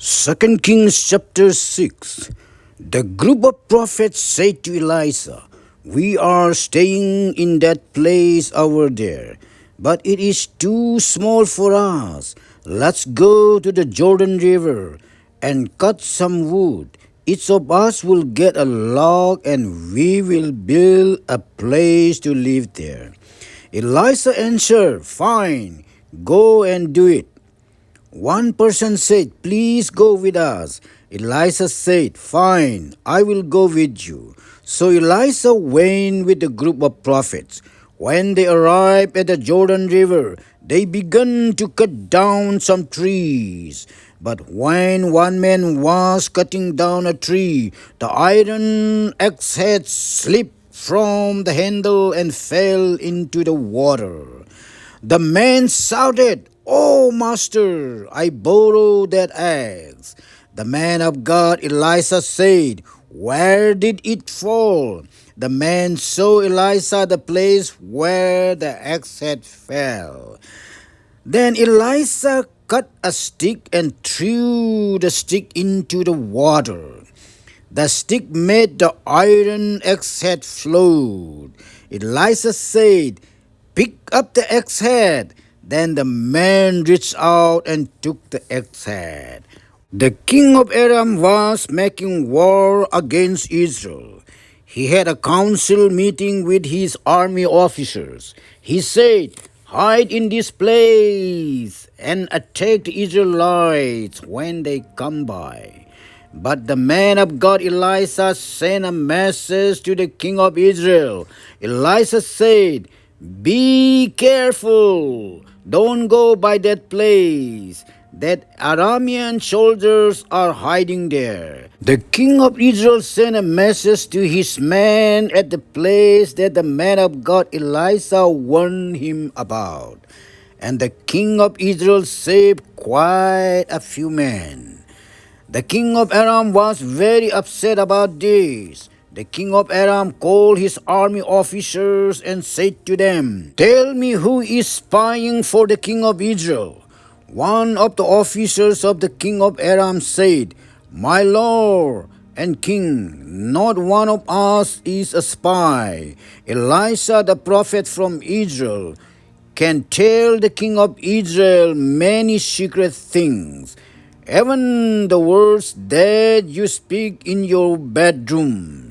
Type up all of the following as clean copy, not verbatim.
2 Kings chapter 6. The group of prophets said to Elisha, "We are staying in that place over there, but it is too small for us. Let's go to the Jordan River and cut some wood. Each of us will get a log and we will build a place to live there." Elisha answered, "Fine, go and do it." One person said, "Please go with us." Elisha said, "Fine, I will go with you." So Elisha went with the group of prophets. When they arrived at the Jordan River, they began to cut down some trees. But when one man was cutting down a tree, the iron axe head slipped from the handle and fell into the water. The man shouted, "Oh, master, I borrowed that axe." The man of God, Elisha, said, "Where did it fall?" The man showed Elisha the place where the axe had fell. Then Elisha cut a stick and threw the stick into the water. The stick made the iron axe head float. Elisha said, "Pick up the axe head." Then the man reached out and took the axe head. The king of Aram was making war against Israel. He had a council meeting with his army officers. He said, "Hide in this place and attack the Israelites when they come by." But the man of God Elisha sent a message to the king of Israel. Elisha said, "Be careful. Don't go by that place. That Aramean soldiers are hiding there." The king of Israel sent a message to his men at the place that the man of God Elisha warned him about. And the king of Israel saved quite a few men. The king of Aram was very upset about this. The king of Aram called his army officers and said to them, "Tell me who is spying for the king of Israel." One of the officers of the king of Aram said, "My lord and king, not one of us is a spy. Elisha the prophet from Israel can tell the king of Israel many secret things, even the words that you speak in your bedroom."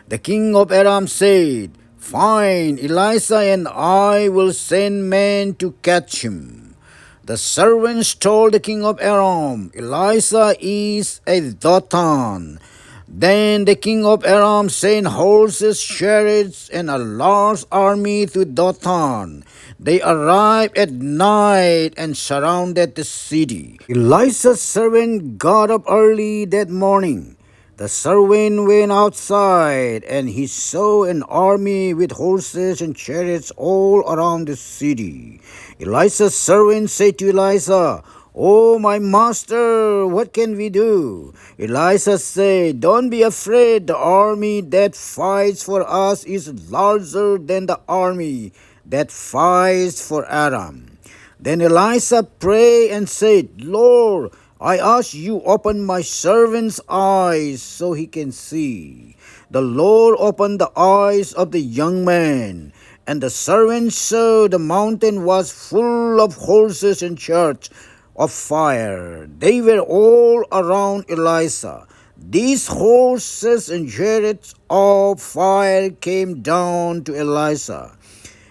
The king of Aram said, "Fine, Elisha and I will send men to catch him." The servants told the king of Aram, "Elisha is at Dothan." Then the king of Aram sent horses, chariots, and a large army to Dothan. They arrived at night and surrounded the city. Elisha's servant got up early that morning. The servant went outside, and he saw an army with horses and chariots all around the city. Elisha's servant said to Elisha, "Oh, my master, what can we do?" Elisha said, "Don't be afraid. The army that fights for us is larger than the army that fights for Aram." Then Elisha prayed and said, "Lord, I ask you open my servant's eyes so he can see." The Lord opened the eyes of the young man, and the servant saw the mountain was full of horses and chariots of fire. They were all around Elisha. These horses and chariots of fire came down to Elisha.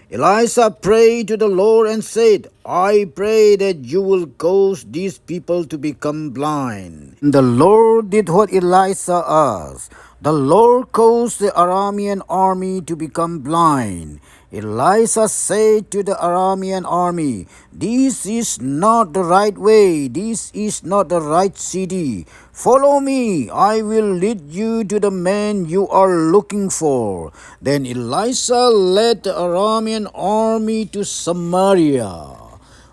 Elisha prayed to the Lord and said, "I pray that you will cause these people to become blind." The Lord did what Elisha asked. The Lord caused the Aramean army to become blind. Elisha said to the Aramean army, "This is not the right way. This is not the right city. Follow me. I will lead you to the man you are looking for." Then Elisha led the Aramean army to Samaria.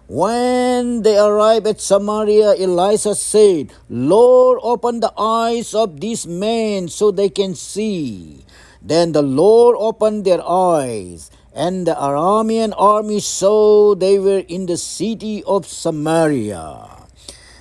When they arrived at Samaria, Elisha said, "Lord, open the eyes of these men so they can see." Then the Lord opened their eyes, and the Aramean army saw they were in the city of Samaria.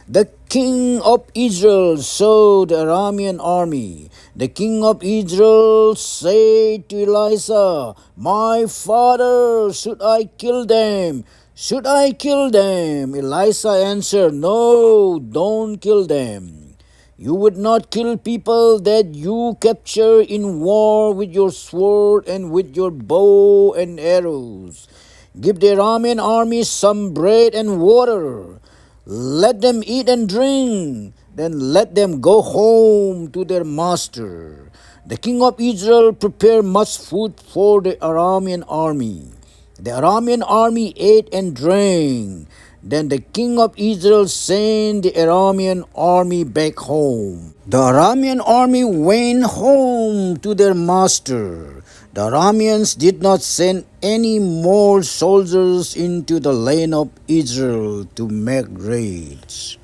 The king of Israel saw the Aramean army. The king of Israel said to Elisha, "My father, should I kill them? Should I kill them?" Elisha answered, "No, don't kill them. You would not kill people that you capture in war with your sword and with your bow and arrows. Give the Aramean army some bread and water. Let them eat and drink. Then let them go home to their master." The king of Israel prepared much food for the Aramean army. The Aramean army ate and drank. Then the king of Israel sent the Aramean army back home. The Aramean army went home to their master. The Arameans did not send any more soldiers into the land of Israel to make raids.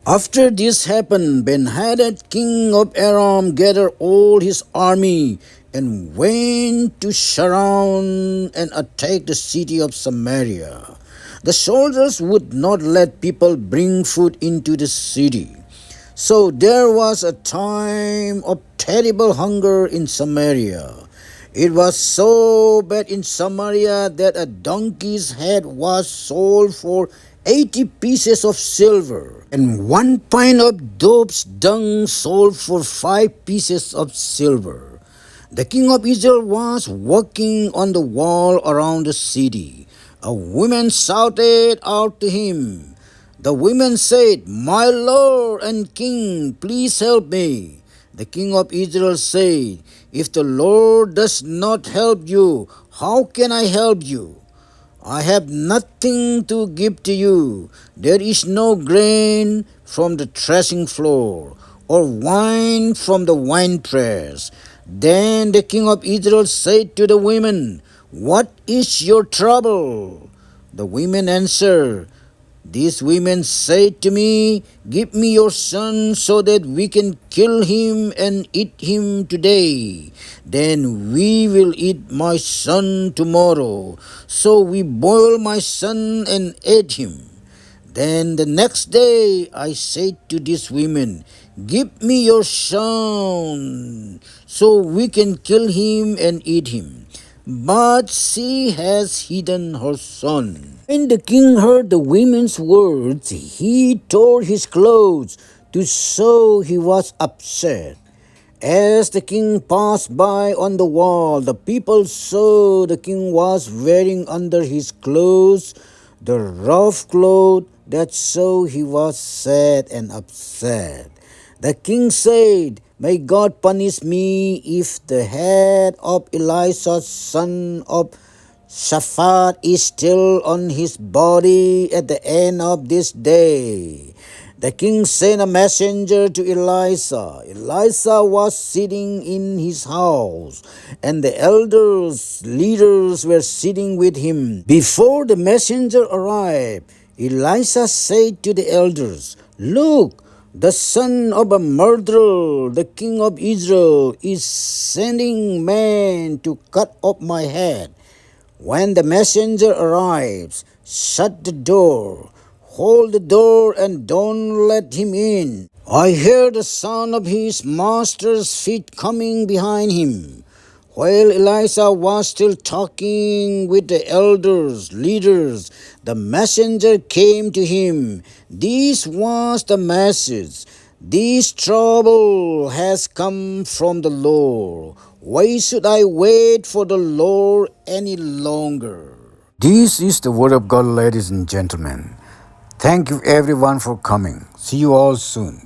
After this happened, Ben-Hadad, king of Aram, gathered all his army and went to surround and attack the city of Samaria. The soldiers would not let people bring food into the city. So there was a time of terrible hunger in Samaria. It was so bad in Samaria that a donkey's head was sold for 80 pieces of silver, and 1 pint of dove's dung sold for 5 pieces of silver. The king of Israel was walking on the wall around the city. A woman shouted out to him. The woman said, "My lord and king, please help me." The king of Israel said, "If the Lord does not help you, how can I help you? I have nothing to give to you. There is no grain from the threshing floor, or wine from the winepress." Then the king of Israel said to the women, "What is your trouble?" The women answered, "These women said to me, 'Give me your son so that we can kill him and eat him today. Then we will eat my son tomorrow.' So we boiled my son and ate him. Then the next day I said to these women, 'Give me your son so we can kill him and eat him.' But she has hidden her son." When the king heard the women's words, he tore his clothes to show he was upset. As the king passed by on the wall, the people saw the king was wearing under his clothes the rough cloth that showed he was sad and upset. The king said, "May God punish me if the head of Elisha, son of Shaphat, is still on his body at the end of this day." The king sent a messenger to Elisha. Elisha was sitting in his house, and the elders, leaders were sitting with him. Before the messenger arrived, Elisha said to the elders, "Look, the son of a murderer, the king of Israel, is sending men to cut off my head. When the messenger arrives, shut the door. Hold the door and don't let him in." I heard the sound of his master's feet coming behind him. While Elisha was still talking with the elders, leaders, the messenger came to him. This was the message: "This trouble has come from the Lord. Why should I wait for the Lord any longer?" This is the word of God, ladies and gentlemen. Thank you everyone for coming. See you all soon.